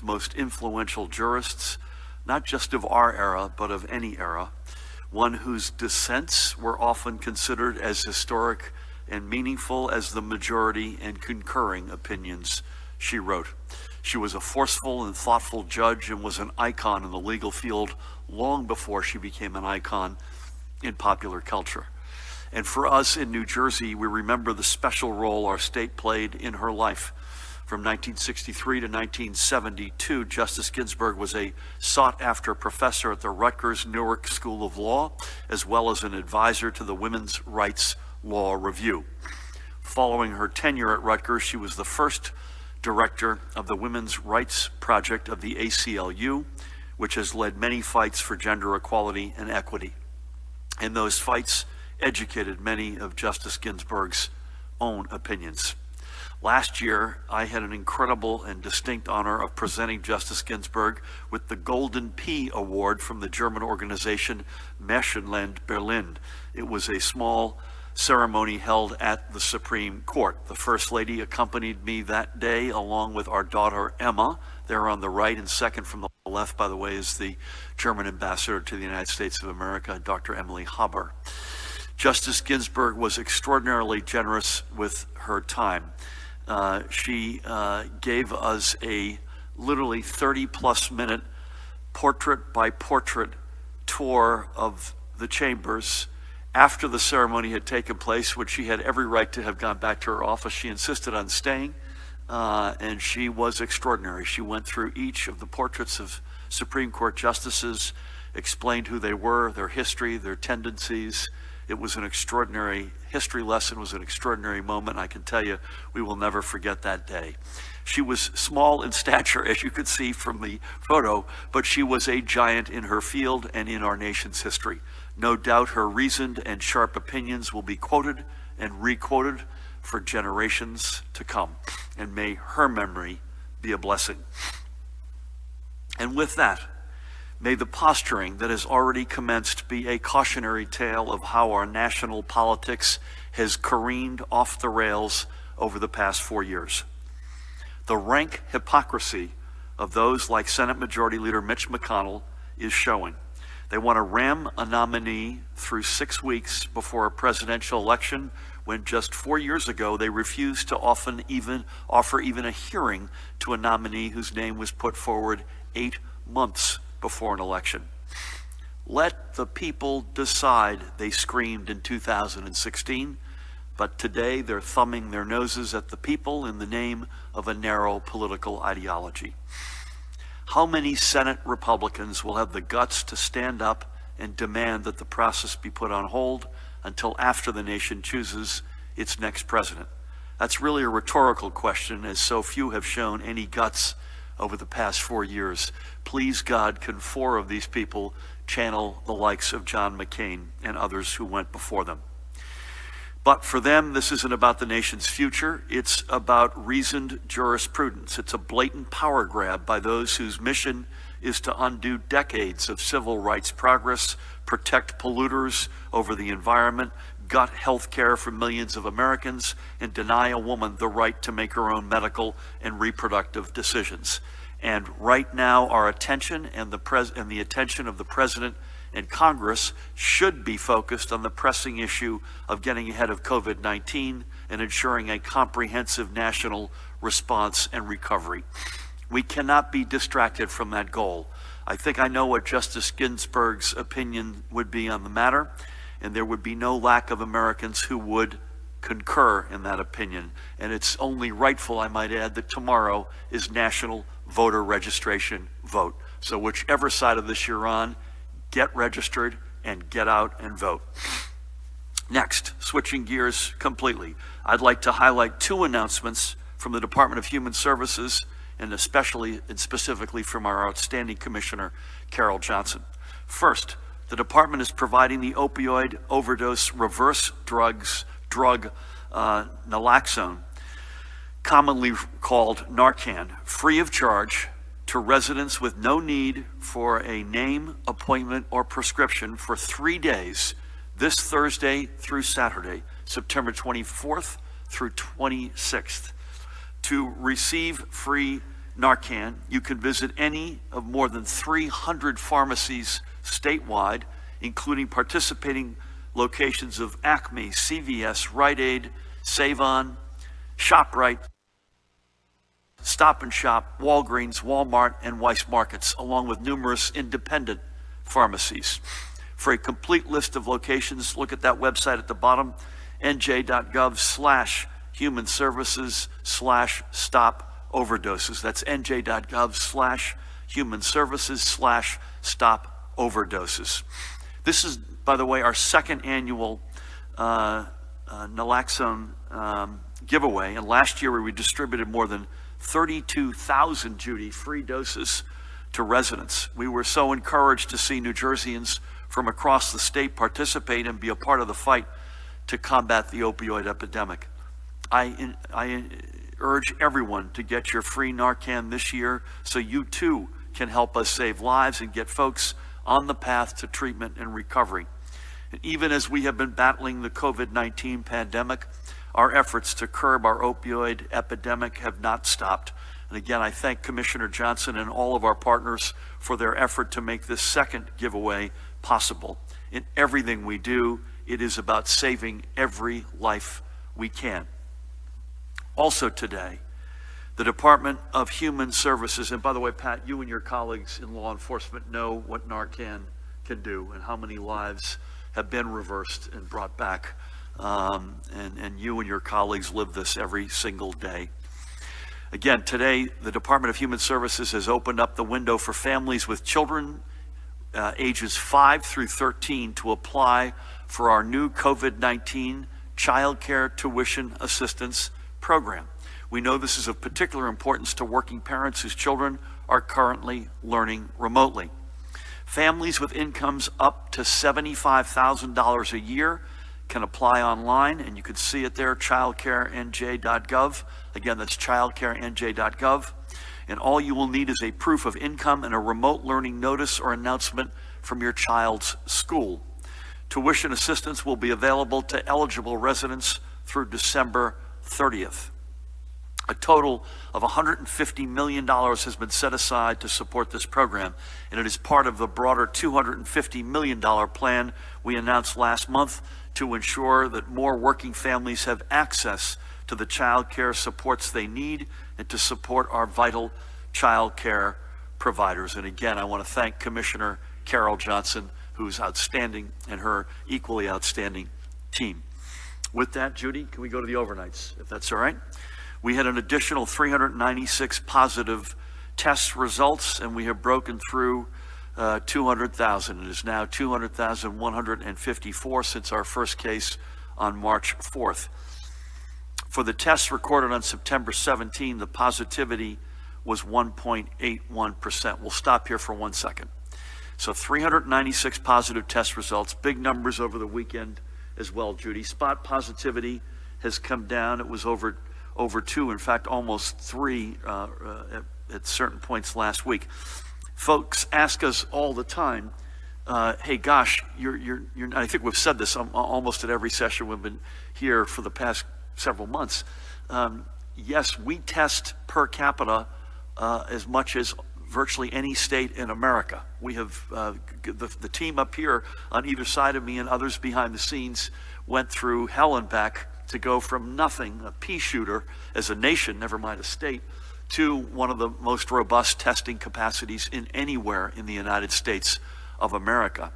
most influential jurists, not just of our era, but of any era, one whose dissents were often considered as historic and meaningful as the majority and concurring opinions she wrote. She was a forceful and thoughtful judge and was an icon in the legal field long before she became an icon in popular culture. And for us in New Jersey, we remember the special role our state played in her life. From 1963 to 1972, Justice Ginsburg was a sought-after professor at the Rutgers Newark School of Law, as well as an advisor to the Women's Rights Law Review. Following her tenure at Rutgers, she was the first director of the Women's Rights Project of the ACLU, which has led many fights for gender equality and equity. And those fights educated many of Justice Ginsburg's own opinions. Last year, I had an incredible and distinct honor of presenting Justice Ginsburg with the Golden Pea Award from the German organization Märchenland Berlin. It was a small ceremony held at the Supreme Court. The First Lady accompanied me that day, along with our daughter Emma. There on the right, and second from the left, by the way, is the German ambassador to the United States of America, Dr. Emily Haber. Justice Ginsburg was extraordinarily generous with her time. She gave us a literally 30-plus minute portrait-by-portrait tour of the chambers after the ceremony had taken place, which she had every right to have gone back to her office. She insisted on staying, and she was extraordinary. She went through each of the portraits of Supreme Court justices, explained who they were, their history, their tendencies. It was an extraordinary history lesson, was an extraordinary moment. I can tell you, we will never forget that day. She was small in stature, as you could see from the photo, but she was a giant in her field and in our nation's history. No doubt her reasoned and sharp opinions will be quoted and re-quoted for generations to come. And may her memory be a blessing. And with that, may the posturing that has already commenced be a cautionary tale of how our national politics has careened off the rails over the past 4 years. The rank hypocrisy of those like Senate Majority Leader Mitch McConnell is showing. They want to ram a nominee through 6 weeks before a presidential election, when just 4 years ago they refused to offer even a hearing to a nominee whose name was put forward 8 months before an election. Let the people decide, they screamed in 2016, but today they're thumbing their noses at the people in the name of a narrow political ideology. How many Senate Republicans will have the guts to stand up and demand that the process be put on hold until after the nation chooses its next president? That's really a rhetorical question, as so few have shown any guts over the past 4 years. Please God, can 4 of these people channel the likes of John McCain and others who went before them. But for them, this isn't about the nation's future. It's about reasoned jurisprudence. It's a blatant power grab by those whose mission is to undo decades of civil rights progress, protect polluters over the environment, gut health care for millions of Americans, and deny a woman the right to make her own medical and reproductive decisions. And right now, our attention and the attention of the President and Congress should be focused on the pressing issue of getting ahead of COVID-19 and ensuring a comprehensive national response and recovery. We cannot be distracted from that goal. I think I know what Justice Ginsburg's opinion would be on the matter, and there would be no lack of Americans who would concur in that opinion. And it's only rightful, I might add, that tomorrow is National Voter Registration Vote. So whichever side of this you're on, get registered and get out and vote. Next, switching gears completely, I'd like to highlight 2 announcements from the Department of Human Services, and especially and specifically from our outstanding Commissioner, Carol Johnson. First, the department is providing the opioid overdose reverse drug naloxone, commonly called Narcan, free of charge to residents with no need for a name, appointment, or prescription for 3 days, this Thursday through Saturday, September 24th through 26th. To receive free Narcan. You can visit any of more than 300 pharmacies statewide, including participating locations of Acme, CVS, Rite Aid, Save-On, ShopRite, Stop and Shop, Walgreens, Walmart, and Weis Markets, along with numerous independent pharmacies. For a complete list of locations, look at that website at the bottom, nj.gov/human services/stop overdoses. That's nj.gov/human services/stop overdoses. This is, by the way, our second annual naloxone giveaway, and last year we distributed more than 32,000, Judy, free doses to residents. We were so encouraged to see New Jerseyans from across the state participate and be a part of the fight to combat the opioid epidemic. I urge everyone to get your free Narcan this year so you too can help us save lives and get folks on the path to treatment and recovery. And even as we have been battling the COVID-19 pandemic, our efforts to curb our opioid epidemic have not stopped. And again, I thank Commissioner Johnson and all of our partners for their effort to make this second giveaway possible. In everything we do, it is about saving every life we can. Also today, the Department of Human Services, and by the way, Pat, you and your colleagues in law enforcement know what Narcan can do and how many lives have been reversed and brought back. And you and your colleagues live this every single day. Again, today, the Department of Human Services has opened up the window for families with children ages 5 through 13 to apply for our new COVID-19 child care tuition assistance program. We know this is of particular importance to working parents whose children are currently learning remotely. Families with incomes up to $75,000 a year can apply online, and you can see it there, childcarenj.gov. Again, that's childcarenj.gov. And all you will need is a proof of income and a remote learning notice or announcement from your child's school. Tuition assistance will be available to eligible residents through December 30th. A total of $150 million has been set aside to support this program, and it is part of the broader $250 million plan we announced last month to ensure that more working families have access to the child care supports they need and to support our vital child care providers. And again, I want to thank Commissioner Carol Johnson, who's outstanding, and her equally outstanding team. With that, Judy, can we go to the overnights, if that's all right? We had an additional 396 positive test results, and we have broken through 200,000. It is now 200,154 since our first case on March 4th. For the tests recorded on September 17, the positivity was 1.81%. We'll stop here for 1 second. So 396 positive test results, big numbers over the weekend as well, Judy. Spot positivity has come down. It was over 2, in fact, almost 3 at certain points last week. Folks ask us all the time, hey, gosh, you're. I think we've said this almost at every session we've been here for the past several months. Yes, we test per capita as much as virtually any state in America. We have the team up here on either side of me and others behind the scenes went through hell and back to go from nothing, a pea shooter as a nation, never mind a state, to one of the most robust testing capacities in anywhere in the United States of America.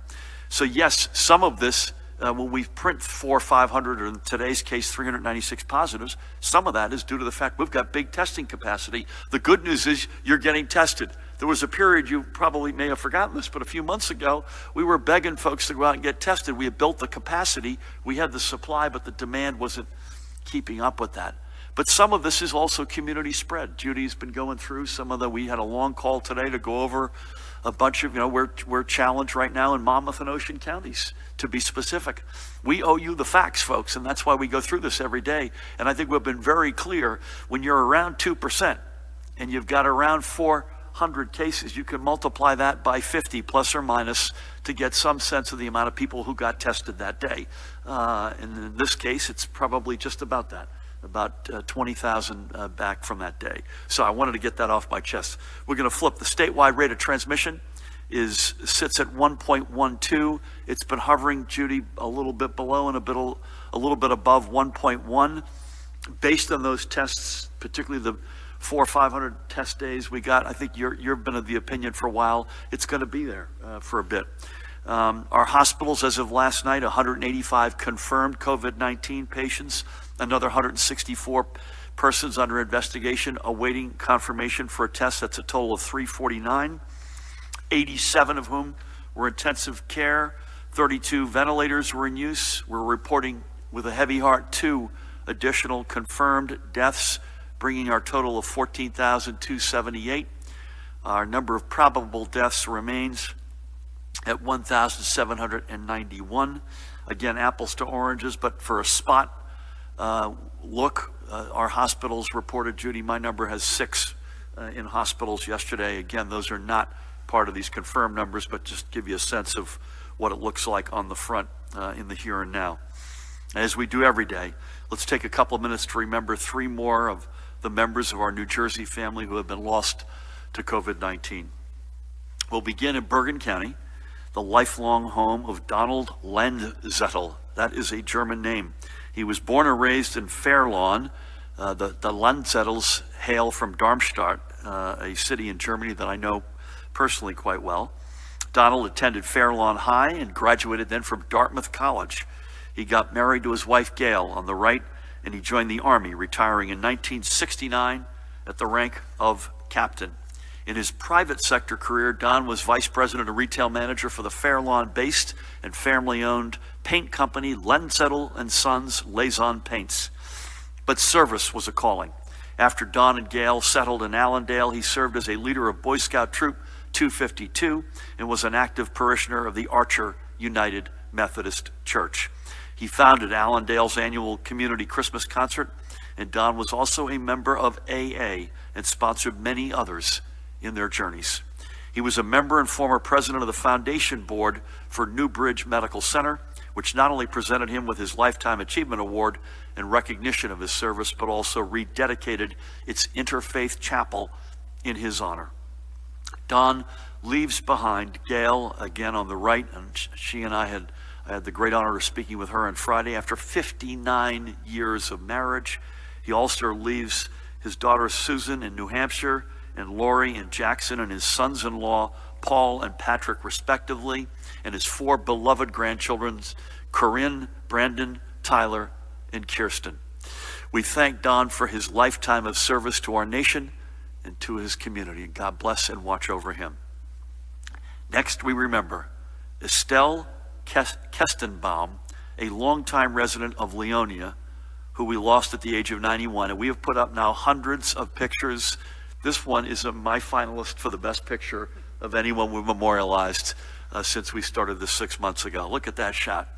So yes, some of this, when we print 400 or 500, or in today's case 396 positives, some of that is due to the fact we've got big testing capacity. The good news is you're getting tested. There was a period, you probably may have forgotten this, but a few months ago, we were begging folks to go out and get tested. We had built the capacity, we had the supply, but the demand wasn't keeping up with that. But some of this is also community spread. Judy's been going through some of we had a long call today to go over a bunch of, we're challenged right now in Monmouth and Ocean counties, to be specific. We owe you the facts, folks, and that's why we go through this every day. And I think we've been very clear, when you're around 2% and you've got around 400 cases, you can multiply that by 50 plus or minus to get some sense of the amount of people who got tested that day. And in this case, it's probably just about that. about 20,000 back from that day. So I wanted to get that off my chest. We're going to flip. The statewide rate of transmission sits at 1.12. It's been hovering, Judy, a little bit below and a little bit above 1.1. Based on those tests, particularly the 400 or 500 test days we got, I think you've been of the opinion for a while, it's going to be there for a bit. Our hospitals, as of last night, 185 confirmed COVID-19 patients, another 164 persons under investigation awaiting confirmation for a test. That's a total of 349, 87 of whom were intensive care, 32 ventilators were in use. We're reporting with a heavy heart 2 additional confirmed deaths, bringing our total of 14,278. Our number of probable deaths remains at 1,791. Again, apples to oranges, but for a spot look, our hospitals reported, Judy, my number has 6 in hospitals yesterday. Again, those are not part of these confirmed numbers, but just give you a sense of what it looks like on the front in the here and now. As we do every day, let's take a couple of minutes to remember 3 more of the members of our New Jersey family who have been lost to COVID-19. We'll begin in Bergen County, the lifelong home of Donald Landzettel. That is a German name. He was born and raised in Fairlawn. The Landzettels hail from Darmstadt, a city in Germany that I know personally quite well. Donald attended Fairlawn High and graduated then from Dartmouth College. He got married to his wife Gail on the right, and he joined the Army, retiring in 1969 at the rank of captain. In his private sector career, Don was vice president and retail manager for the Fairlawn-based and family-owned paint company Landzettel and Sons Laison Paints. But service was a calling. After Don and Gail settled in Allendale, he served as a leader of Boy Scout Troop 252 and was an active parishioner of the Archer United Methodist Church. He founded Allendale's annual community Christmas concert, and Don was also a member of AA and sponsored many others in their journeys. He was a member and former president of the foundation board for Newbridge Medical Center, which not only presented him with his Lifetime Achievement Award in recognition of his service, but also rededicated its interfaith chapel in his honor. Don leaves behind Gail, again on the right, and she and I had the great honor of speaking with her on Friday. After 59 years of marriage, he also leaves his daughter Susan in New Hampshire, and Lori in Jackson, and his sons-in-law Paul and Patrick respectively, and his 4 beloved grandchildren, Corinne, Brandon, Tyler, and Kirsten. We thank Don for his lifetime of service to our nation and to his community. God bless and watch over him. Next, we remember Estelle Kestenbaum, a longtime resident of Leonia, who we lost at the age of 91. And we have put up now hundreds of pictures. This one is my finalist for the best picture of anyone we memorialized since we started this 6 months ago. Look at that shot.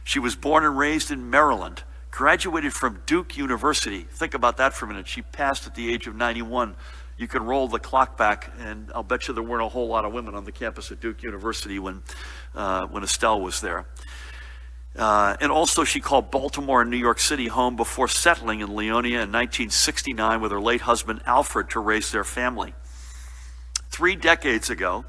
She was born and raised in Maryland, graduated from Duke University. Think about that for a minute. She passed at the age of 91. You can roll the clock back, and I'll bet you there weren't a whole lot of women on the campus at Duke University when Estelle was there. And also she called Baltimore and New York City home before settling in Leonia in 1969 with her late husband Alfred to raise their family. 3 decades ago,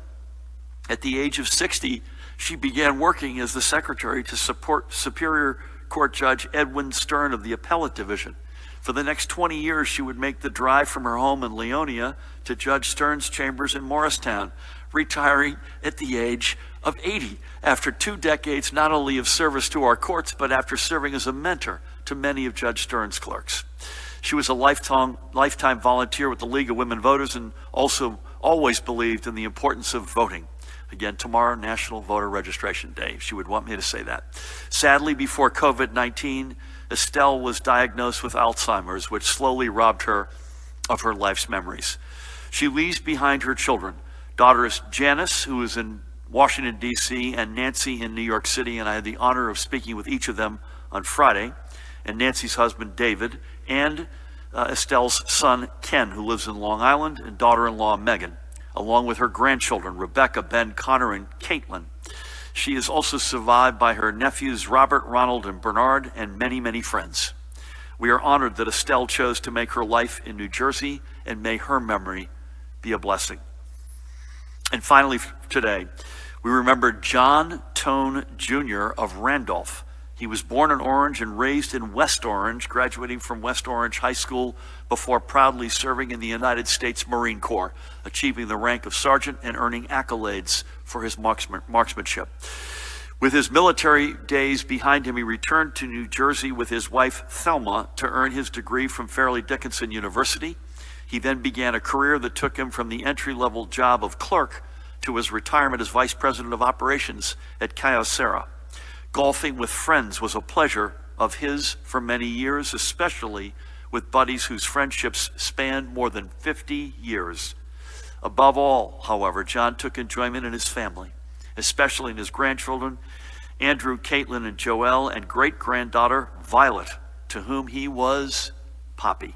at the age of 60, she began working as the secretary to support Superior Court Judge Edwin Stern of the Appellate Division. For the next 20 years, she would make the drive from her home in Leonia to Judge Stern's chambers in Morristown, retiring at the age of 80 after 2 decades not only of service to our courts, but after serving as a mentor to many of Judge Stern's clerks. She was a lifetime volunteer with the League of Women Voters and also always believed in the importance of voting. Again, tomorrow, National Voter Registration Day. She would want me to say that. Sadly, before COVID-19, Estelle was diagnosed with Alzheimer's, which slowly robbed her of her life's memories. She leaves behind her children, daughters Janice, who is in Washington, D.C., and Nancy in New York City, and I had the honor of speaking with each of them on Friday, and Nancy's husband, David, and Estelle's son, Ken, who lives in Long Island, and daughter-in-law, Megan, along with her grandchildren, Rebecca, Ben, Connor, and Caitlin. She is also survived by her nephews, Robert, Ronald, and Bernard, and many, many friends. We are honored that Estelle chose to make her life in New Jersey, and may her memory be a blessing. And finally today, we remember John Tone Jr. of Randolph. He was born in Orange and raised in West Orange, graduating from West Orange High School before proudly serving in the United States Marine Corps, achieving the rank of sergeant and earning accolades for his marksmanship. With his military days behind him, he returned to New Jersey with his wife, Thelma, to earn his degree from Fairleigh Dickinson University. He then began a career that took him from the entry-level job of clerk to his retirement as vice president of operations at Kyocera. Golfing with friends was a pleasure of his for many years, especially with buddies whose friendships spanned more than 50 years. Above all, however, John took enjoyment in his family, especially in his grandchildren, Andrew, Caitlin, and Joelle, and great-granddaughter, Violet, to whom he was Poppy.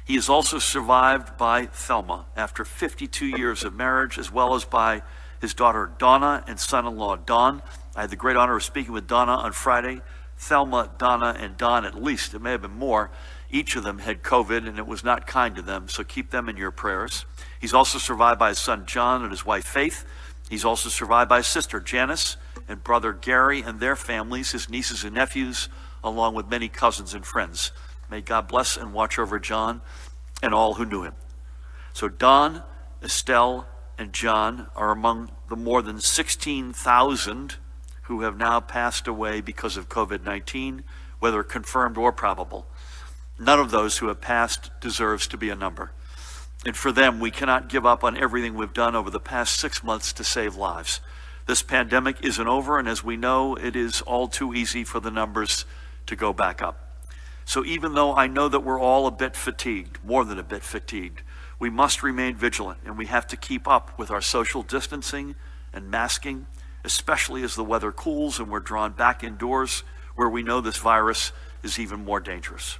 He is also survived by Thelma after 52 years of marriage, as well as by his daughter Donna and son-in-law Don. I had the great honor of speaking with Donna on Friday. Thelma, Donna, and Don, at least, it may have been more, each of them had COVID, and it was not kind to them, so keep them in your prayers. He's also survived by his son John and his wife Faith. He's also survived by his sister Janice and brother Gary and their families, his nieces and nephews, along with many cousins and friends. May God bless and watch over John and all who knew him. So Don, Estelle, and John are among the more than 16,000 who have now passed away because of COVID-19, whether confirmed or probable. None of those who have passed deserves to be a number. And for them, we cannot give up on everything we've done over the past 6 months to save lives. This pandemic isn't over, and as we know, it is all too easy for the numbers to go back up. So even though I know that we're all a bit fatigued, more than a bit fatigued, we must remain vigilant, and we have to keep up with our social distancing and masking, especially as the weather cools and we're drawn back indoors where we know this virus is even more dangerous.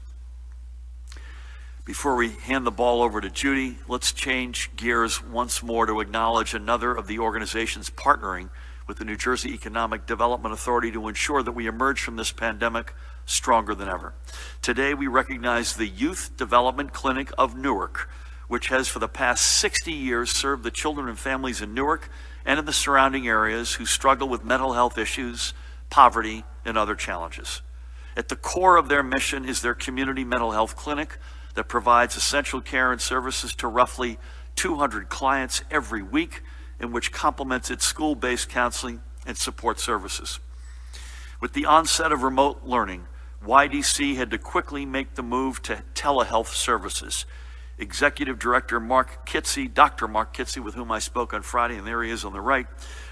Before we hand the ball over to Judy, let's change gears once more to acknowledge another of the organizations partnering with the New Jersey Economic Development Authority to ensure that we emerge from this pandemic stronger than ever. Today, we recognize the Youth Development Clinic of Newark, which has for the past 60 years served the children and families in Newark and in the surrounding areas who struggle with mental health issues, poverty, and other challenges. At the core of their mission is their community mental health clinic that provides essential care and services to roughly 200 clients every week, and which complements its school-based counseling and support services. With the onset of remote learning, YDC had to quickly make the move to telehealth services. Executive Director Mark Kitsey, Dr. Mark Kitsey, with whom I spoke on Friday, and there he is on the right,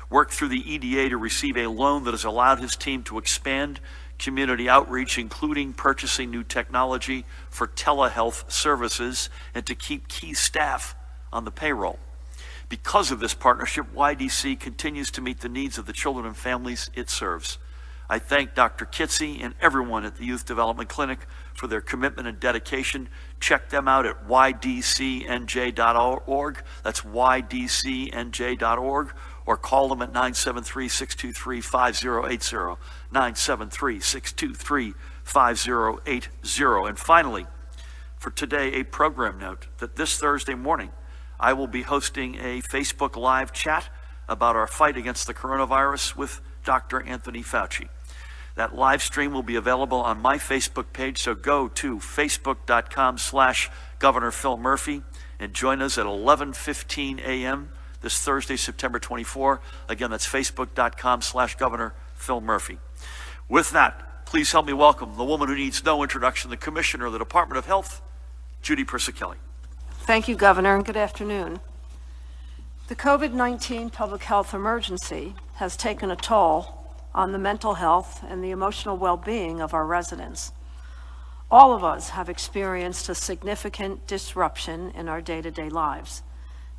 worked through the EDA to receive a loan that has allowed his team to expand community outreach, including purchasing new technology for telehealth services and to keep key staff on the payroll. Because of this partnership, YDC continues to meet the needs of the children and families it serves. I thank Dr. Kitsey and everyone at the Youth Development Clinic for their commitment and dedication. Check them out at ydcnj.org. That's ydcnj.org, or call them at 973-623-5080, 973-623-5080. And finally, for today, a program note that this Thursday morning, I will be hosting a Facebook Live chat about our fight against the coronavirus with Dr. Anthony Fauci. That live stream will be available on my Facebook page, so go to facebook.com/Governor Phil Murphy and join us at 11:15 a.m. this Thursday, September 24. Again, that's facebook.com/Governor Phil Murphy. With that, please help me welcome the woman who needs no introduction, the Commissioner of the Department of Health, Judy Persichilli. Thank you, Governor, and good afternoon. The COVID-19 public health emergency has taken a toll on the mental health and the emotional well-being of our residents. All of us have experienced a significant disruption in our day-to-day lives.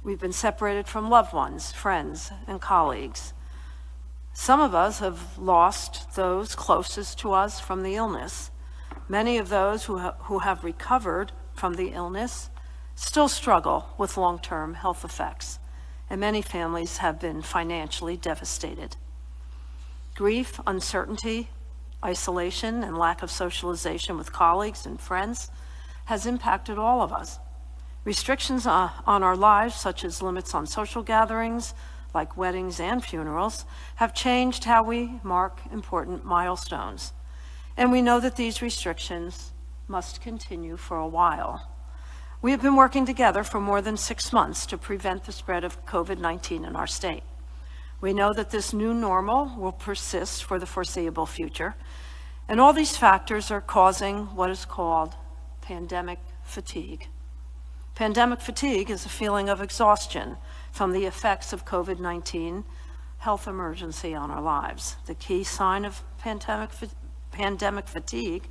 We've been separated from loved ones, friends, and colleagues. Some of us have lost those closest to us from the illness. Many of those who have recovered from the illness still struggle with long-term health effects, and many families have been financially devastated. Grief, uncertainty, Isolation and lack of socialization with colleagues and friends has impacted all of us. Restrictions on our lives, such as limits on social gatherings, like weddings and funerals, have changed how we mark important milestones. And we know that these restrictions must continue for a while. We have been working together for more than 6 months to prevent the spread of COVID-19 in our state. We know that this new normal will persist for the foreseeable future, and all these factors are causing what is called pandemic fatigue. Pandemic fatigue is a feeling of exhaustion from the effects of COVID-19 health emergency on our lives. The key sign of pandemic fatigue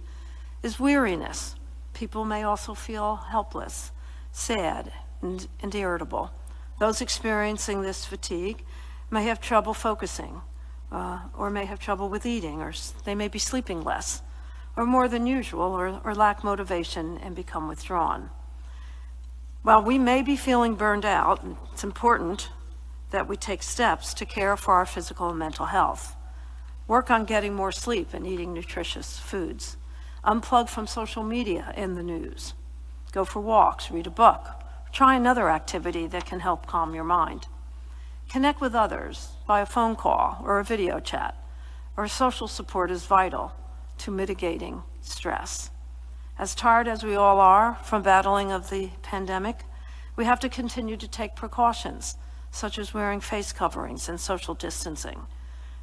is weariness. People may also feel helpless, sad, and irritable. Those experiencing this fatigue may have trouble focusing, or may have trouble with eating, or they may be sleeping less, or more than usual, or lack motivation and become withdrawn. While we may be feeling burned out, it's important that we take steps to care for our physical and mental health. Work on getting more sleep and eating nutritious foods. Unplug from social media and the news. Go for walks, read a book, try another activity that can help calm your mind. Connect with others by a phone call or a video chat, or social support is vital to mitigating stress. As tired as we all are from battling of the pandemic, we have to continue to take precautions, such as wearing face coverings and social distancing,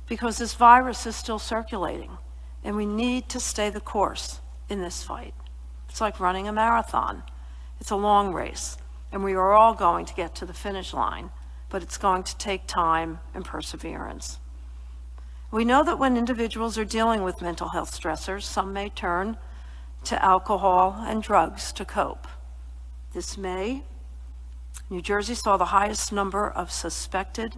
because this virus is still circulating, and we need to stay the course in this fight. It's like running a marathon. It's a long race, and we are all going to get to the finish line, but it's going to take time and perseverance. We know that when individuals are dealing with mental health stressors, some may turn to alcohol and drugs to cope. This May, New Jersey saw the highest number of suspected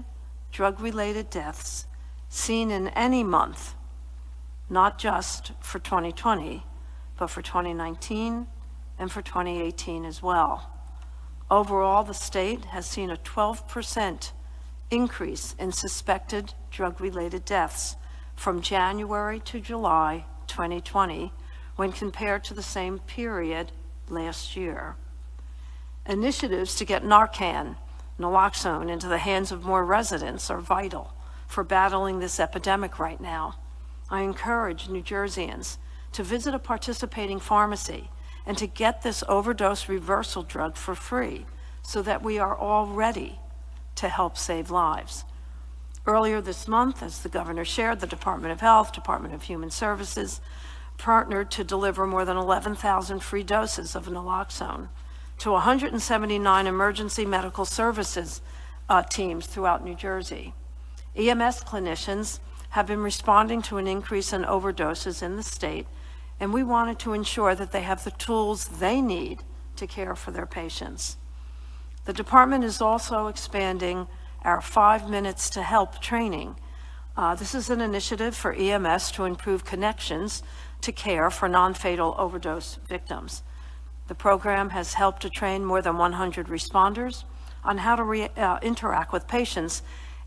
drug-related deaths seen in any month, not just for 2020, but for 2019 and for 2018 as well. Overall, the state has seen a 12% increase in suspected drug-related deaths from January to July 2020 when compared to the same period last year. Initiatives to get Narcan, naloxone, into the hands of more residents are vital for battling this epidemic right now. I encourage New Jerseyans to visit a participating pharmacy and to get this overdose reversal drug for free so that we are all ready to help save lives. Earlier this month, as the governor shared, the Department of Health, Department of Human Services partnered to deliver more than 11,000 free doses of naloxone to 179 emergency medical services teams throughout New Jersey. EMS clinicians have been responding to an increase in overdoses in the state, and we wanted to ensure that they have the tools they need to care for their patients. The department is also expanding our 5 Minutes to Help training. This is an initiative for EMS to improve connections to care for non-fatal overdose victims. The program has helped to train more than 100 responders on how to interact with patients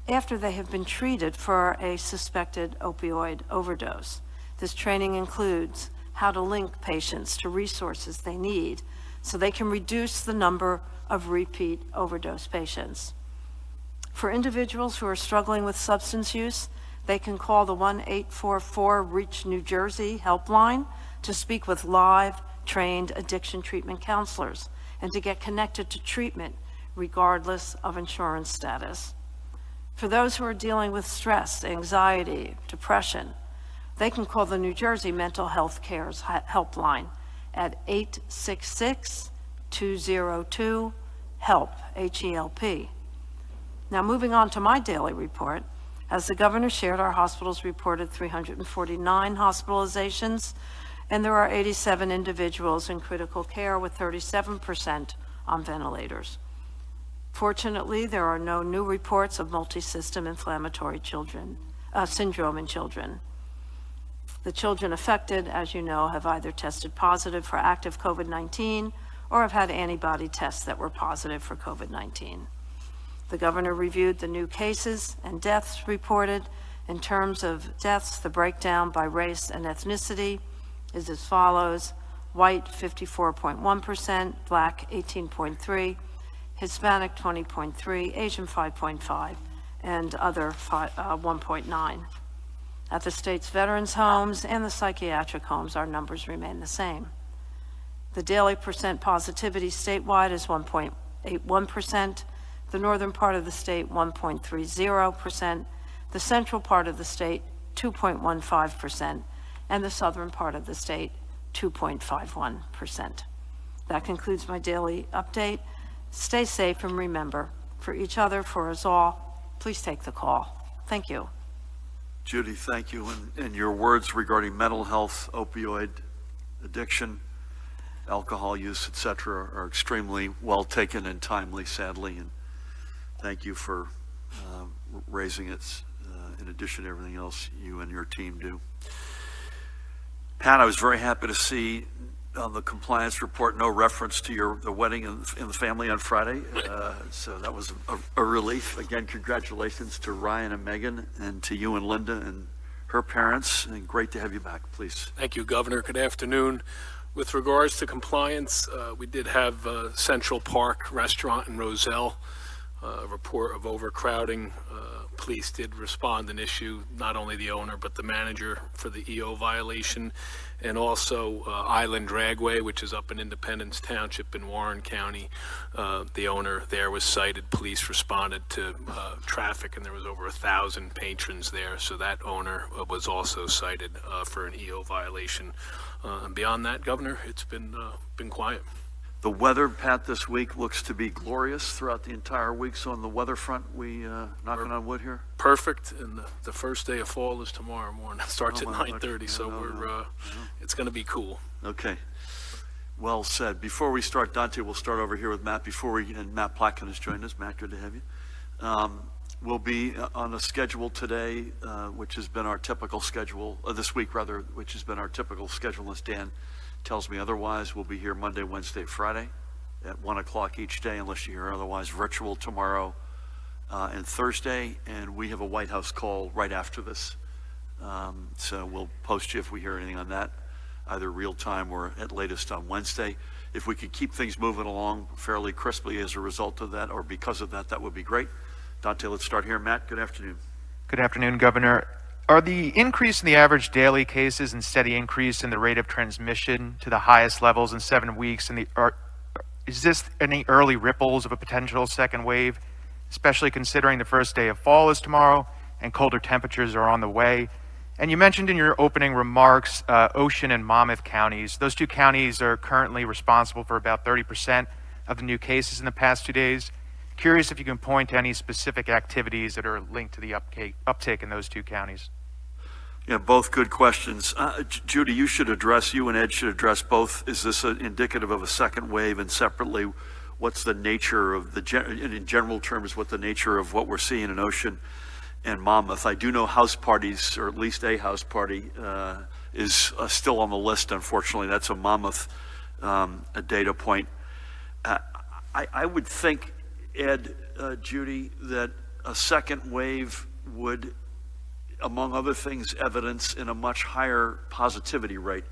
after they have been treated for a suspected opioid overdose. This training includes how to link patients to resources they need so they can reduce the number of repeat overdose patients. For individuals who are struggling with substance use, they can call the 1-844-REACH New Jersey helpline to speak with live, trained addiction treatment counselors and to get connected to treatment regardless of insurance status. For those who are dealing with stress, anxiety, depression, they can call the New Jersey Mental Health Cares helpline at 866-202-HELP, H-E-L-P. Now, moving on to my daily report, as the governor shared, our hospitals reported 349 hospitalizations, and there are 87 individuals in critical care, with 37% on ventilators. Fortunately, there are no new reports of multisystem inflammatory syndrome in children. The children affected, as you know, have either tested positive for active COVID-19 or have had antibody tests that were positive for COVID-19. The governor reviewed the new cases and deaths reported In terms of deaths, the breakdown by race and ethnicity is as follows: white 54.1%, black 18.3%, Hispanic 20.3%, Asian 5.5%, and other 1.9%. At the state's veterans' homes and the psychiatric homes, our numbers remain the same. The daily percent positivity statewide is 1.81%, the northern part of the state 1.30%, the central part of the state 2.15%, and the southern part of the state 2.51%. That concludes my daily update. Stay safe and remember, for each other, for us all, please take the call. Thank you. Judy, thank you. And your words regarding mental health, opioid addiction, alcohol use, et cetera, are extremely well taken and timely, sadly. And thank you for raising it in addition to everything else you and your team do. Pat, I was very happy to see on the compliance report no reference to the wedding in the family on Friday. So that was a relief. Again, congratulations to Ryan and Megan, and to you and Linda and her parents, and great to have you back, please. Thank you, Governor. Good afternoon. With regards to compliance, we did have Central Park Restaurant in Roselle, a report of overcrowding. Police did respond and issue not only the owner but the manager for the EO violation, and also Island Dragway, which is up in Independence Township in Warren County. The owner there was cited. Police responded to traffic, and there was over 1,000 patrons there, so that owner was also cited for an EO violation. And beyond that, Governor, it's been quiet. The weather, Pat, this week looks to be glorious throughout the entire week. So on the weather front, we knocking on wood here. Perfect, and the first day of fall is tomorrow morning. It starts at 9:30, so it's going to be cool. Okay, well said. Before we start, Dante, we'll start over here with Matt. And Matt Plotkin has joined us. Matt, good to have you. We'll be on a schedule today, which has been our typical schedule, this week rather, which has been our typical schedule, unless Dan tells me otherwise. We'll be here Monday, Wednesday, Friday at 1 o'clock each day, unless you hear otherwise. Virtual tomorrow and Thursday, and we have a White House call right after this. So we'll post you if we hear anything on that, either real time or at latest on Wednesday. If we could keep things moving along fairly crisply as a result of that, or because of that, that would be great. Dante, let's start here. Matt, good afternoon. Good afternoon, Governor. Are the increase in the average daily cases and steady increase in the rate of transmission to the highest levels in 7 weeks? Is this any early ripples of a potential second wave, especially considering the first day of fall is tomorrow and colder temperatures are on the way? And you mentioned in your opening remarks Ocean and Monmouth counties. Those two counties are currently responsible for about 30% of the new cases in the past 2 days. Curious if you can point to any specific activities that are linked to the uptick in those two counties. Yeah, both good questions. Judy, you and Ed should address both. Is this indicative of a second wave? And separately, what's the nature of in general terms, what the nature of what we're seeing in Ocean and Monmouth? I do know house parties, or at least a house party, is still on the list, unfortunately. That's a Monmouth a data point. I would think, Ed, Judy, that a second wave would, among other things, evidence in a much higher positivity rate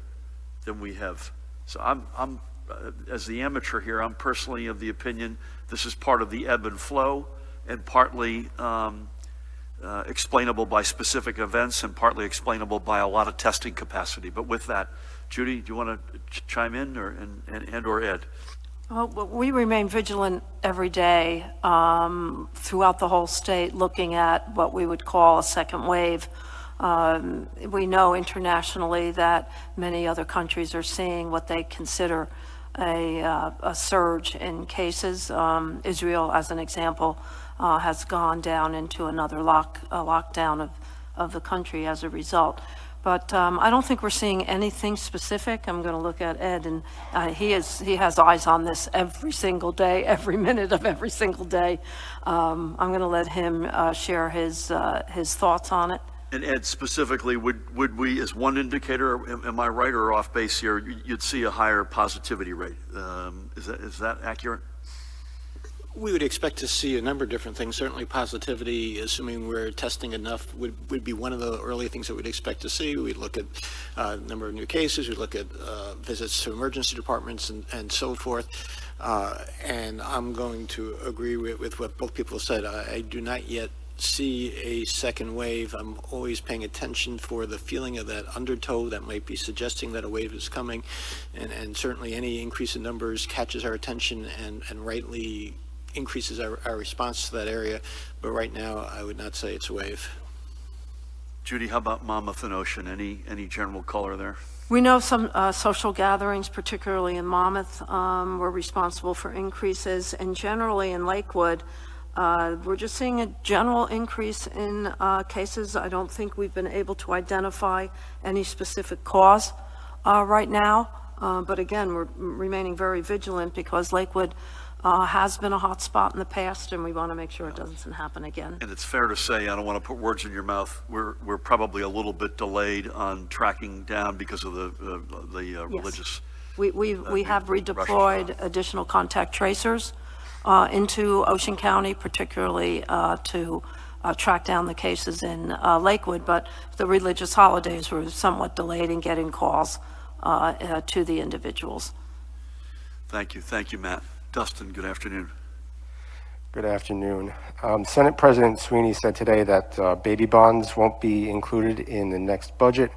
than we have. So I'm as the amateur here, I'm personally of the opinion this is part of the ebb and flow, and partly explainable by specific events, and partly explainable by a lot of testing capacity. But with that, Judy, do you want to chime in, or Ed? Well, we remain vigilant every day throughout the whole state, looking at what we would call a second wave. We know internationally that many other countries are seeing what they consider a surge in cases. Israel, as an example, has gone down into another lockdown of the country as a result. But I don't think we're seeing anything specific. I'm going to look at Ed, and he has eyes on this every single day, every minute of every single day. I'm going to let him share his thoughts on it. And Ed, specifically, would we, as one indicator, am I right or off base here, you'd see a higher positivity rate? Is that accurate? We would expect to see a number of different things. Certainly positivity, assuming we're testing enough, would be one of the early things that we'd expect to see. We'd look at number of new cases, we'd look at visits to emergency departments and so forth. And I'm going to agree with what both people said. I do not yet see a second wave. I'm always paying attention for the feeling of that undertow that might be suggesting that a wave is coming. And certainly any increase in numbers catches our attention and rightly increases our response to that area. But right now, I would not say it's a wave. Judy, how about Monmouth and Ocean? Any general color there? We know some social gatherings, particularly in Monmouth, were responsible for increases, and generally in Lakewood, we're just seeing a general increase in cases. I don't think we've been able to identify any specific cause right now, but again, we're remaining very vigilant because Lakewood has been a hot spot in the past, and we want to make sure it doesn't happen again. And it's fair to say, I don't want to put words in your mouth, we're probably a little bit delayed on tracking down because of the religious. We have redeployed additional contact tracers into Ocean County, particularly to track down the cases in Lakewood, but the religious holidays were somewhat delayed in getting calls to the individuals. Thank you, Matt. Dustin, good afternoon. Good afternoon. Senate President Sweeney said today that baby bonds won't be included in the next budget,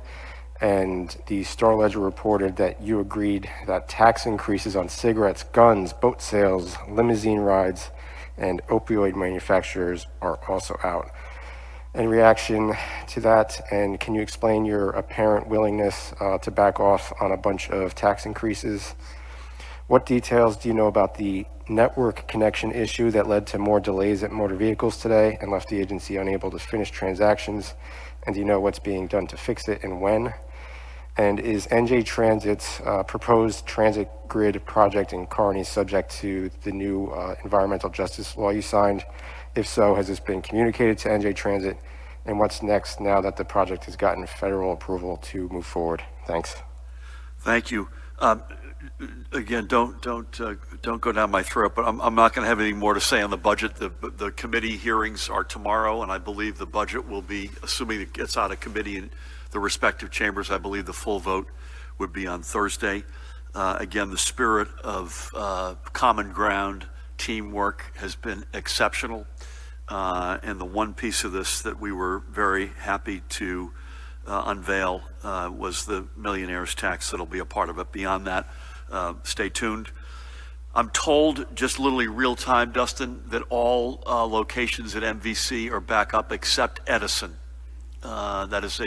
and the Star Ledger reported that you agreed that tax increases on cigarettes, guns, boat sales, limousine rides, and opioid manufacturers are also out. In reaction to that, and can you explain your apparent willingness to back off on a bunch of tax increases? What details do you know about the network connection issue that led to more delays at motor vehicles today and left the agency unable to finish transactions? And do you know what's being done to fix it and when? And is NJ Transit's proposed transit grid project in Kearney subject to the new environmental justice law you signed? If so, has this been communicated to NJ Transit? And what's next now that the project has gotten federal approval to move forward? Thanks. Thank you. Again, don't go down my throat, but I'm not going to have anything more to say on the budget. The committee hearings are tomorrow, and I believe the budget will be, assuming it gets out of committee in the respective chambers, I believe the full vote would be on Thursday. Again, the spirit of common ground, teamwork has been exceptional, and the one piece of this that we were very happy to unveil was the millionaires tax that'll be a part of it. Beyond that, stay tuned. I'm told, just literally real time, Dustin, that all locations at MVC are back up except Edison. That is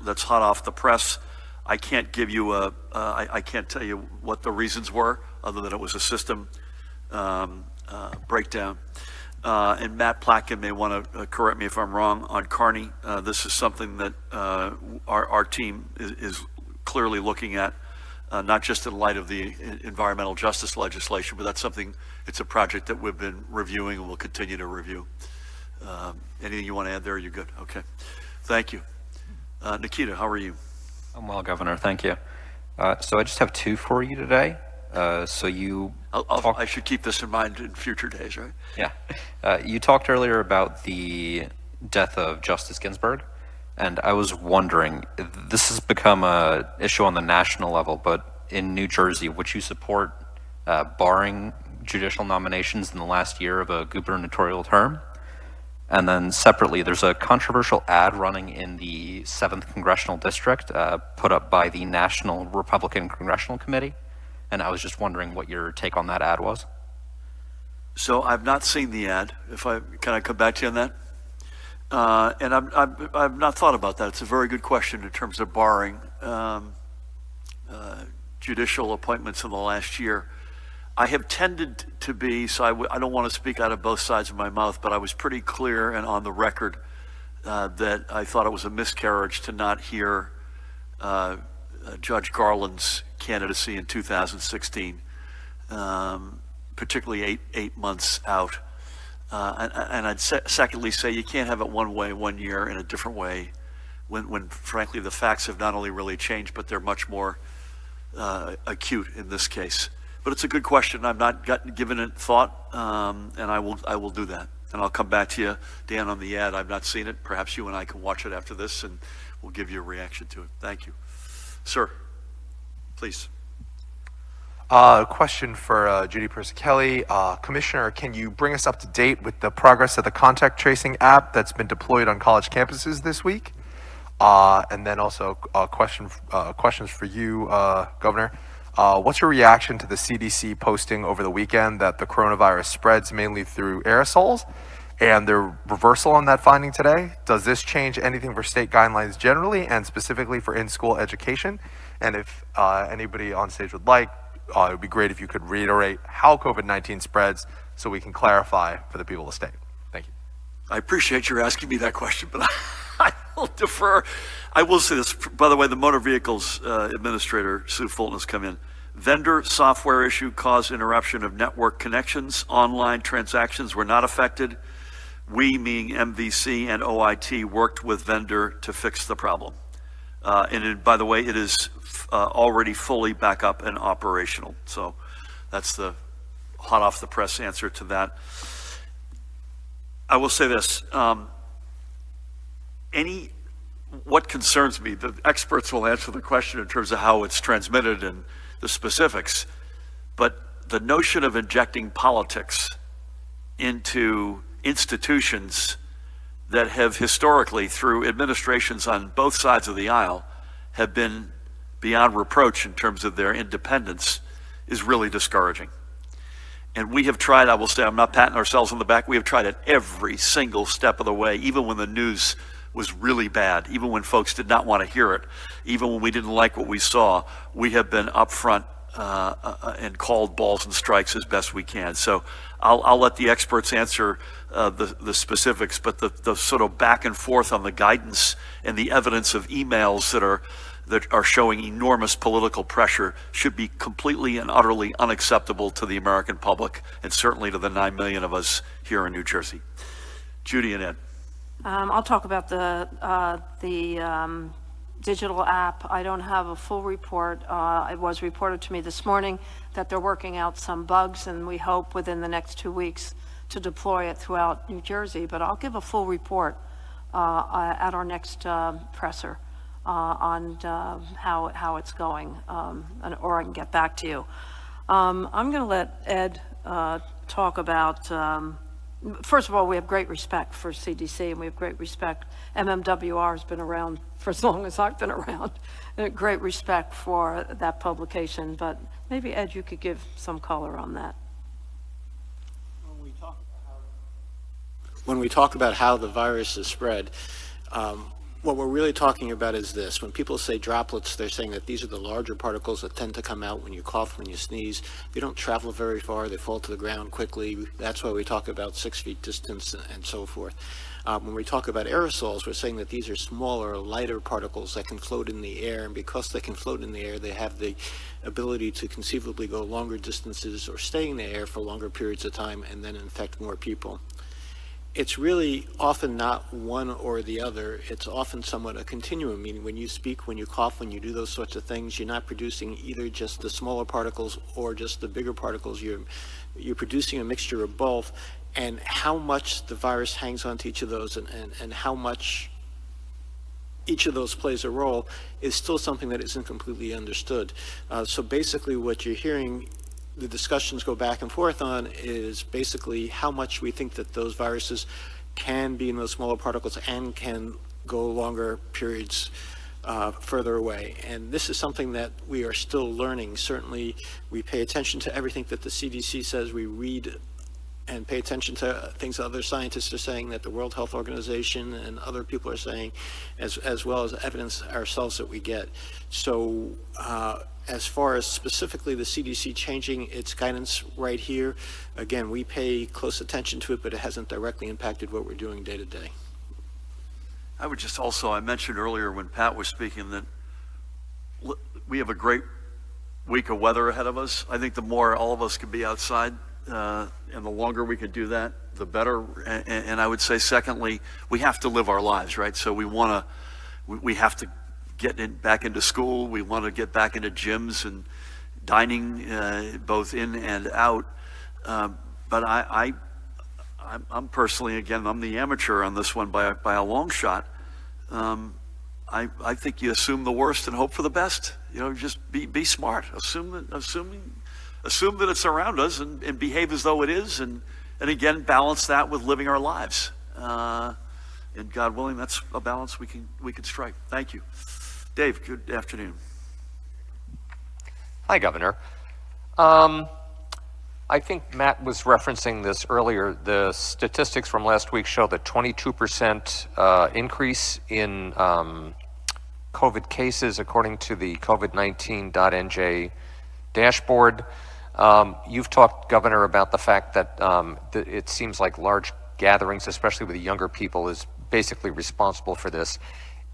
that's hot off the press. I can't give you I can't tell you what the reasons were, other than it was a system breakdown. And Matt Plotkin may want to correct me if I'm wrong on Kearney. This is something that our team is clearly looking at, not just in light of the environmental justice legislation, but it's a project that we've been reviewing and will continue to review. Anything you want to add there? You're good. Okay. Thank you. Nikita, how are you? I'm well, Governor. Thank you. So I just have two for you today. I should keep this in mind in future days, right? Yeah. You talked earlier about the death of Justice Ginsburg, and I was wondering, this has become an issue on the national level, but in New Jersey, would you support barring judicial nominations in the last year of a gubernatorial term? And then separately, there's a controversial ad running in the 7th Congressional District put up by the National Republican Congressional Committee. And I was just wondering what your take on that ad was. So I've not seen the ad. Can I come back to you on that? And I've not thought about that. It's a very good question in terms of barring judicial appointments in the last year. I have tended to be, so I don't want to speak out of both sides of my mouth, but I was pretty clear and on the record that I thought it was a miscarriage to not hear Judge Garland's candidacy in 2016, particularly eight months out. And I'd secondly say you can't have it one way one year and a different way when frankly the facts have not only really changed, but they're much more acute in this case. But it's a good question. I've not given it thought, and I will do that. And I'll come back to you, Dan, on the ad. I've not seen it. Perhaps you and I can watch it after this, and we'll give you a reaction to it. Thank you. Sir, please. Question for Judy Persicelli. Commissioner, can you bring us up to date with the progress of the contact tracing app that's been deployed on college campuses this week? And then also questions for you, Governor. What's your reaction to the CDC posting over the weekend that the coronavirus spreads mainly through aerosols and their reversal on that finding today? Does this change anything for state guidelines generally and specifically for in-school education? And if anybody on stage would like, it would be great if you could reiterate how COVID-19 spreads so we can clarify for the people of the state. Thank you. I appreciate your asking me that question, but I will defer. I will say this, by the way, the Motor Vehicles Administrator, Sue Fulton, has come in. Vendor software issue caused interruption of network connections. Online transactions were not affected. We, meaning MVC and OIT, worked with vendor to fix the problem. By the way, it is already fully back up and operational. So that's the hot off the press answer to that. I will say this, what concerns me, the experts will answer the question in terms of how it's transmitted and the specifics, but the notion of injecting politics into institutions that have historically, through administrations on both sides of the aisle, have been beyond reproach in terms of their independence is really discouraging. And we have tried, I will say, I'm not patting ourselves on the back, we have tried at every single step of the way, even when the news was really bad, even when folks did not want to hear it, even when we didn't like what we saw, we have been upfront and called balls and strikes as best we can. So I'll let the experts answer the specifics, but the sort of back and forth on the guidance and the evidence of emails that are showing enormous political pressure should be completely and utterly unacceptable to the American public, and certainly to the 9 million of us here in New Jersey. Judy and Ed. I'll talk about the digital app. I don't have a full report. It was reported to me this morning that they're working out some bugs, and we hope within the next 2 weeks to deploy it throughout New Jersey. But I'll give a full report at our next presser on how it's going, or I can get back to you. I'm going to let Ed talk about. First of all, we have great respect for CDC, and we have great respect. MMWR has been around for as long as I've been around, and great respect for that publication. But maybe, Ed, you could give some color on that. When we talk about how the virus is spread, what we're really talking about is this. When people say droplets, they're saying that these are the larger particles that tend to come out when you cough, when you sneeze. They don't travel very far. They fall to the ground quickly. That's why we talk about 6 feet distance and so forth. When we talk about aerosols, we're saying that these are smaller, lighter particles that can float in the air. And because they can float in the air, they have the ability to conceivably go longer distances or stay in the air for longer periods of time and then infect more people. It's really often not one or the other. It's often somewhat a continuum, meaning when you speak, when you cough, when you do those sorts of things, you're not producing either just the smaller particles or just the bigger particles. You're producing a mixture of both, and how much the virus hangs on to each of those and how much each of those plays a role is still something that isn't completely understood. So basically what you're hearing the discussions go back and forth on is basically how much we think that those viruses can be in those smaller particles and can go longer periods further away. And this is something that we are still learning. Certainly, we pay attention to everything that the CDC says. We read and pay attention to things that other scientists are saying, that the World Health Organization and other people are saying, as well as evidence ourselves that we get. So as far as specifically the CDC changing its guidance right here, again, we pay close attention to it, but it hasn't directly impacted what we're doing day to day. I would just also, I mentioned earlier when Pat was speaking that we have a great week of weather ahead of us. I think the more all of us can be outside, and the longer we can do that, the better. And I would say, secondly, we have to live our lives, right? So we have to get back into school. We want to get back into gyms and dining both in and out. But I'm personally, again, I'm the amateur on this one by a long shot. I think you assume the worst and hope for the best. You know, just be smart. Assume that it's around us and behave as though it is, and again balance that with living our lives. And God willing, that's a balance we can strike. Thank you, Dave. Good afternoon. Hi, Governor. I think Matt was referencing this earlier. The statistics from last week show that 22% increase in COVID cases according to the COVID-19.nj dashboard. You've talked, Governor, about the fact that it seems like large gatherings, especially with younger people, is basically responsible for this.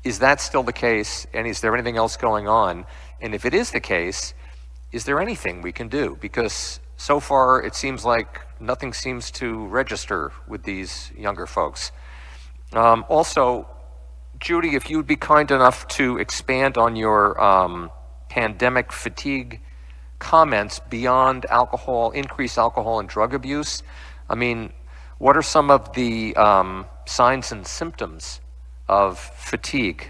Is that still the case? And is there anything else going on? And if it is the case, is there anything we can do? Because so far it seems like nothing seems to register with these younger folks. Also, Judy, if you would be kind enough to expand on your pandemic fatigue comments beyond alcohol, increased alcohol and drug abuse. I mean, what are some of the signs and symptoms of fatigue,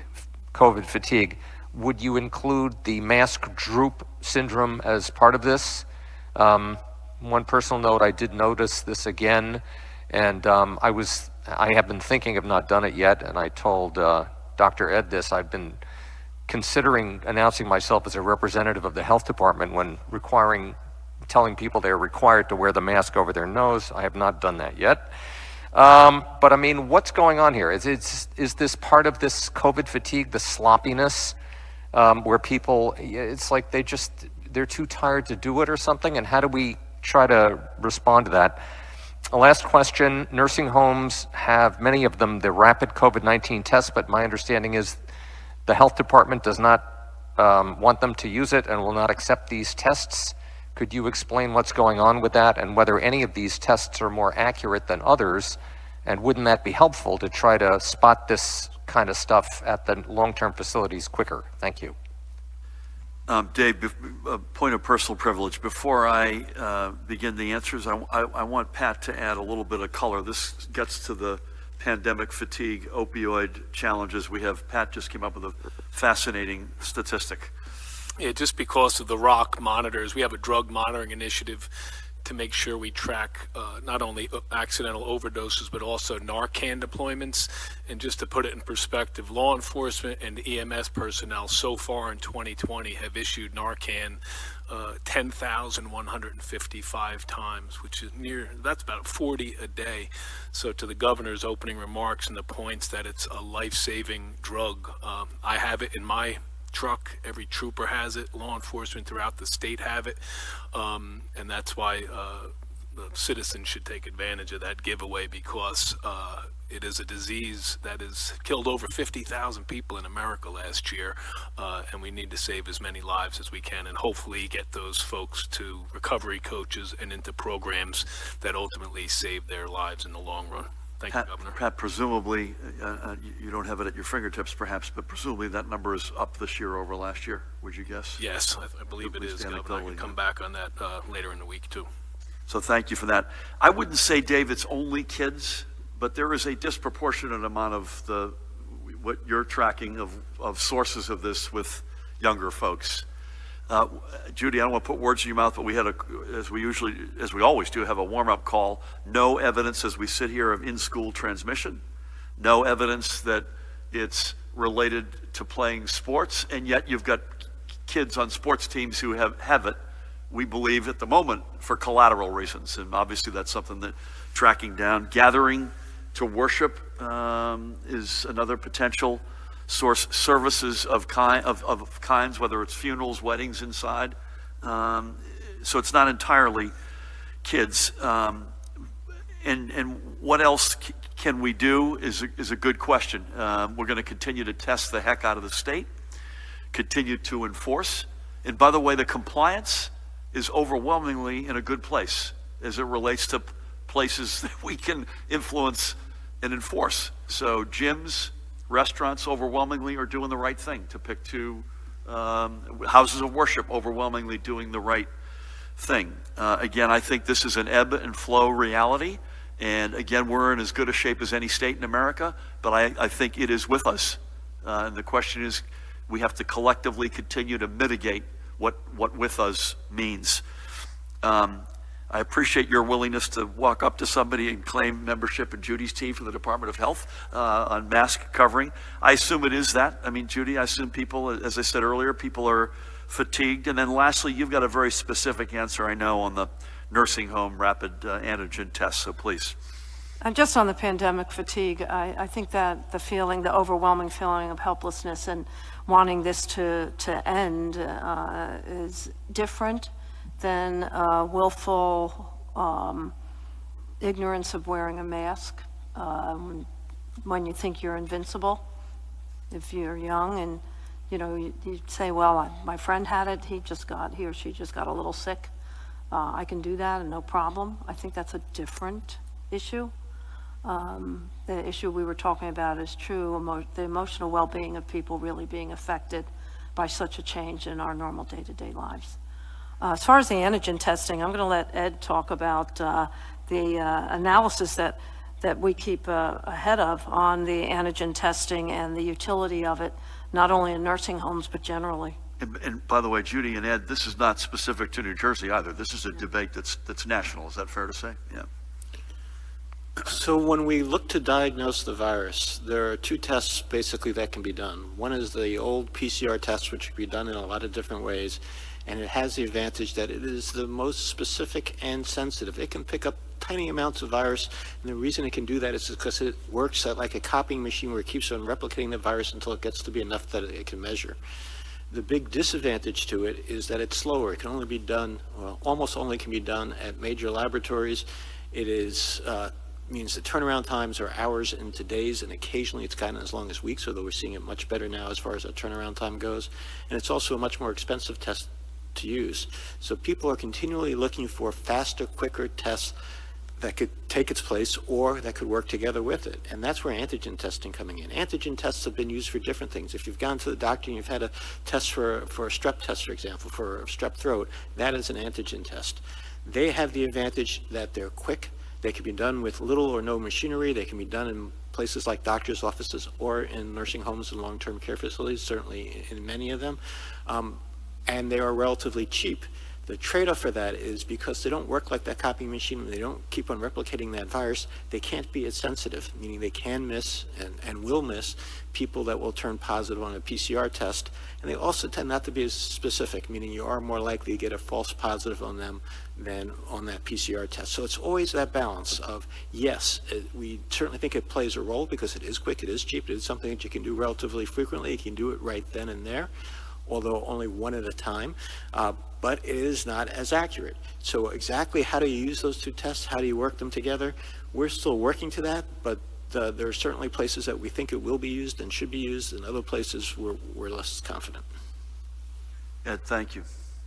COVID fatigue? Would you include the mask droop syndrome as part of this? One personal note, I did notice this again, and I have been thinking of not done it yet, and I told Dr. Ed this. I've been considering announcing myself as a representative of the health department when telling people they're required to wear the mask over their nose. I have not done that yet. But I mean, what's going on here? Is this part of this COVID fatigue, the sloppiness, where people, it's like they're too tired to do it or something? And how do we try to respond to that? The last question, nursing homes have, many of them, the rapid COVID-19 tests, but my understanding is the health department does not want them to use it and will not accept these tests. Could you explain what's going on with that and whether any of these tests are more accurate than others? And wouldn't that be helpful to try to spot this kind of stuff at the long-term facilities quicker? Thank you. Dave, a point of personal privilege. Before I begin the answers, I want Pat to add a little bit of color. This gets to the pandemic fatigue, opioid challenges. Pat just came up with a fascinating statistic. Yeah, just because of the ROC monitors, we have a drug monitoring initiative to make sure we track not only accidental overdoses, but also Narcan deployments. And just to put it in perspective, law enforcement and EMS personnel so far in 2020 have issued Narcan 10,155 times, which is that's about 40 a day. So to the governor's opening remarks and the points that it's a life-saving drug, I have it in my truck. Every trooper has it. Law enforcement throughout the state have it, and that's why the citizens should take advantage of that giveaway, because it is a disease that has killed over 50,000 people in America last year, and we need to save as many lives as we can, and hopefully get those folks to recovery coaches and into programs that ultimately save their lives in the long run. Thank you, Governor. Pat, presumably, you don't have it at your fingertips perhaps, but presumably that number is up this year over last year, would you guess? Yes, I believe it is, Governor. I can come back on that later in the week, too. So thank you for that. I wouldn't say, Dave, it's only kids, but there is a disproportionate amount of what you're tracking of sources of this with younger folks. Judy, I don't want to put words in your mouth, but we had as we always do, have a warm-up call. No evidence as we sit here of in-school transmission. No evidence that it's related to playing sports, and yet you've got kids on sports teams who have it, we believe at the moment, for collateral reasons. And obviously that's something that tracking down. Gathering to worship is another potential source. Services of kinds, whether it's funerals, weddings inside. So it's not entirely kids. And what else can we do is a good question. We're going to continue to test the heck out of the state, continue to enforce. And by the way, the compliance is overwhelmingly in a good place as it relates to places that we can influence and enforce. So gyms, restaurants overwhelmingly are doing the right thing, to pick two houses of worship overwhelmingly doing the right thing. Again, I think this is an ebb and flow reality. And again, we're in as good a shape as any state in America, but I think it is with us. And the question is, we have to collectively continue to mitigate what with us means. I appreciate your willingness to walk up to somebody and claim membership in Judy's team for the Department of Health on mask covering. I assume it is that. I mean, Judy, I assume people, as I said earlier, people are fatigued. And then lastly, you've got a very specific answer, I know, on the nursing home rapid antigen test, so please. And just on the pandemic fatigue, I think that the overwhelming feeling of helplessness and wanting this to end is different than willful ignorance of wearing a mask when you think you're invincible. If you're young and you say, well, my friend had it, he or she just got a little sick. I can do that and no problem. I think that's a different issue. The issue we were talking about is the emotional well-being of people really being affected by such a change in our normal day-to-day lives. As far as the antigen testing, I'm going to let Ed talk about the analysis that we keep ahead of on the antigen testing and the utility of it, not only in nursing homes, but generally. And by the way, Judy and Ed, this is not specific to New Jersey either. This is a debate that's national. Is that fair to say? Yeah. So when we look to diagnose the virus, there are two tests basically that can be done. One is the old PCR test, which can be done in a lot of different ways, and it has the advantage that it is the most specific and sensitive. It can pick up tiny amounts of virus, and the reason it can do that is because it works like a copying machine where it keeps on replicating the virus until it gets to be enough that it can measure. The big disadvantage to it is that it's slower. It can only be done, well, almost only can be done at major laboratories. It is means the turnaround times are hours into days, and occasionally it's gotten as long as weeks, although we're seeing it much better now as far as that turnaround time goes. And it's also a much more expensive test to use. So people are continually looking for faster, quicker tests that could take its place or that could work together with it. And that's where antigen testing coming in. Antigen tests have been used for different things. If you've gone to the doctor and you've had a test for a strep test, for example, for a strep throat, that is an antigen test. They have the advantage that they're quick. They can be done with little or no machinery. They can be done in places like doctors' offices or in nursing homes and long-term care facilities, certainly in many of them. And they are relatively cheap. The trade-off for that is because they don't work like that copying machine and they don't keep on replicating that virus, they can't be as sensitive, meaning they can miss and will miss people that will turn positive on a PCR test. And they also tend not to be as specific, meaning you are more likely to get a false positive on them than on that PCR test. So it's always that balance of, yes, we certainly think it plays a role because it is quick, it is cheap, it is something that you can do relatively frequently, you can do it right then and there, although only one at a time, but it is not as accurate. So exactly how do you use those two tests? How do you work them together? We're still working to that, but there are certainly places that we think it will be used and should be used, and other places we're less confident. Ed, thank you.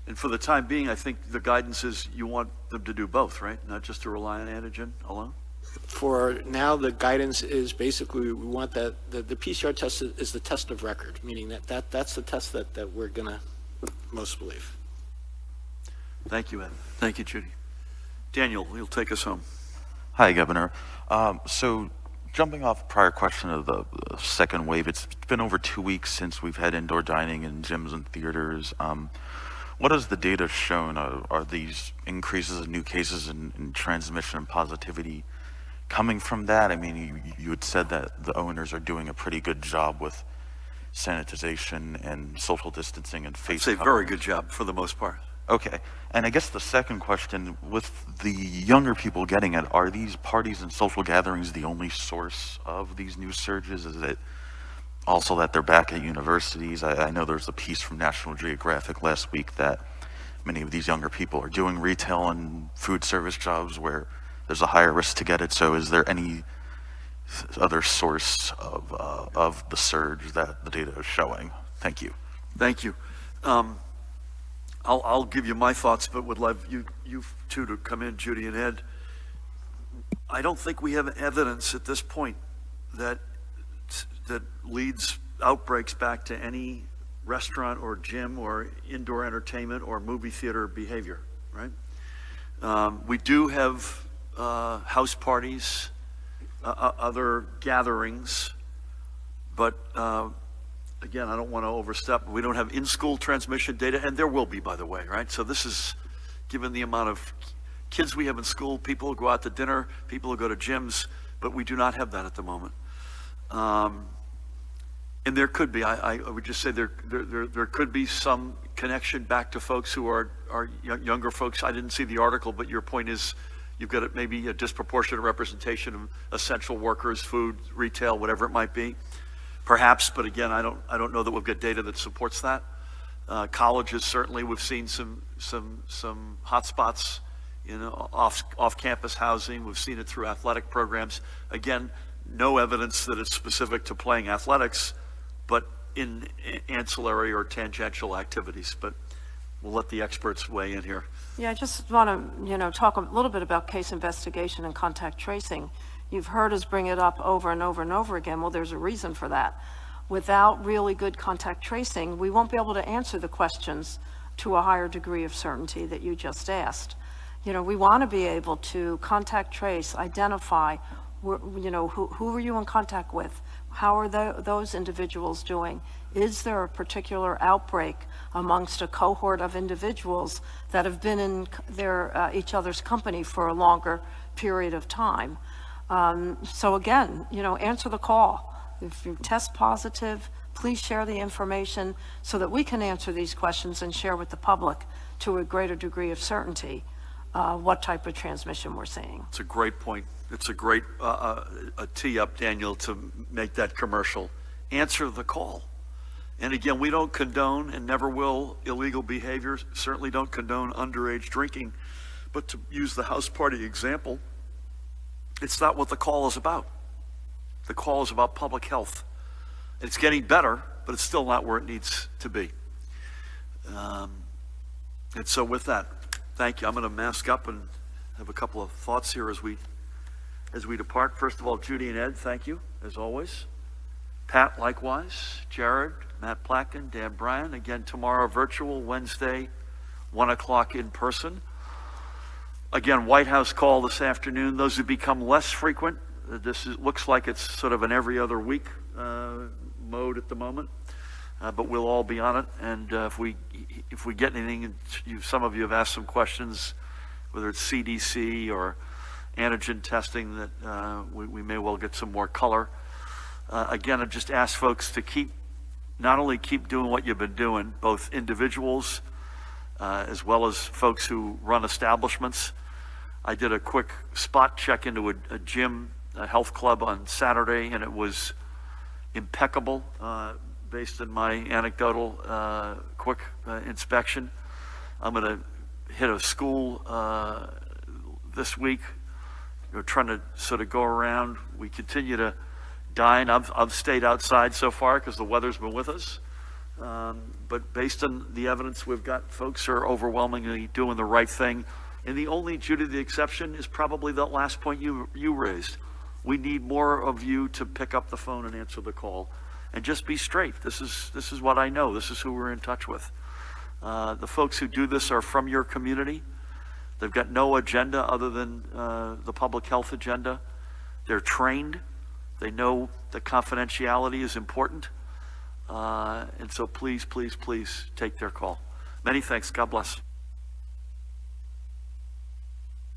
And for the time being, I think the guidance is you want them to do both, right? Not just to rely on antigen alone? For now, the guidance is basically we want that the PCR test is the test of record, meaning that's the test that we're going to most believe. Thank you, Ed. Thank you, Judy. Daniel, you'll take us home. Hi, Governor. So jumping off a prior question of the second wave, it's been over 2 weeks since we've had indoor dining in gyms and theaters. What has the data shown? Are these increases in new cases and transmission and positivity coming from that? I mean, you had said that the owners are doing a pretty good job with sanitization and social distancing and face I'd say very good job for the most part. Okay. And I guess the second question, with the younger people getting it, are these parties and social gatherings the only source of these new surges? Is it also that they're back at universities? I know there's a piece from National Geographic last week that many of these younger people are doing retail and food service jobs where there's a higher risk to get it. So is there any other source of the surge that the data is showing? Thank you. Thank you. I'll give you my thoughts, but would love you two to come in, Judy and Ed. I don't think we have evidence at this point that leads outbreaks back to any restaurant or gym or indoor entertainment or movie theater behavior, right? We do have house parties, other gatherings, but again, I don't want to overstep. We don't have in-school transmission data, and there will be, by the way, right? So this is, given the amount of kids we have in school, people who go out to dinner, people who go to gyms, but we do not have that at the moment. And there could be, I would just say there could be some connection back to folks who are younger folks. I didn't see the article, but your point is you've got maybe a disproportionate representation of essential workers, food, retail, whatever it might be. Perhaps, but again, I don't know that we've got data that supports that. Colleges, certainly, we've seen some hotspots in off-campus housing. We've seen it through athletic programs. Again, no evidence that it's specific to playing athletics, but in ancillary or tangential activities. But we'll let the experts weigh in here. Yeah, I just want to, talk a little bit about case investigation and contact tracing. You've heard us bring it up over and over and over again. Well, there's a reason for that. Without really good contact tracing, we won't be able to answer the questions to a higher degree of certainty that you just asked. We want to be able to contact trace, identify, who are you in contact with? How are those individuals doing? Is there a particular outbreak amongst a cohort of individuals that have been in each other's company for a longer period of time? So again, answer the call. If you test positive, please share the information so that we can answer these questions and share with the public to a greater degree of certainty what type of transmission we're seeing. It's a great point. It's a great tee up, Daniel, to make that commercial. Answer the call. And again, we don't condone and never will illegal behavior, certainly don't condone underage drinking, but to use the house party example, it's not what the call is about. The call is about public health. It's getting better, but it's still not where it needs to be. And so with that, thank you. I'm going to mask up and have a couple of thoughts here as we depart. First of all, Judy and Ed, thank you, as always. Pat, likewise. Jared, Matt Placken, Dan Bryan. Again, tomorrow virtual, Wednesday, 1 o'clock in person. Again, White House call this afternoon. Those who become less frequent, looks like it's sort of an every other week mode at the moment, but we'll all be on it. And if we get anything, some of you have asked some questions, whether it's CDC or antigen testing, that we may well get some more color. Again, I've just asked folks to not only keep doing what you've been doing, both individuals as well as folks who run establishments. I did a quick spot check into a gym, a health club on Saturday, and it was impeccable based on my anecdotal quick inspection. I'm going to hit a school this week. We're trying to sort of go around. We continue to dine. I've stayed outside so far because the weather's been with us. But based on the evidence we've got, folks are overwhelmingly doing the right thing. And the only, Judy, the exception is probably that last point you raised. We need more of you to pick up the phone and answer the call. And just be straight. This is what I know. This is who we're in touch with. The folks who do this are from your community. They've got no agenda other than the public health agenda. They're trained. They know that confidentiality is important. And so please, please, please take their call. Many thanks. God bless.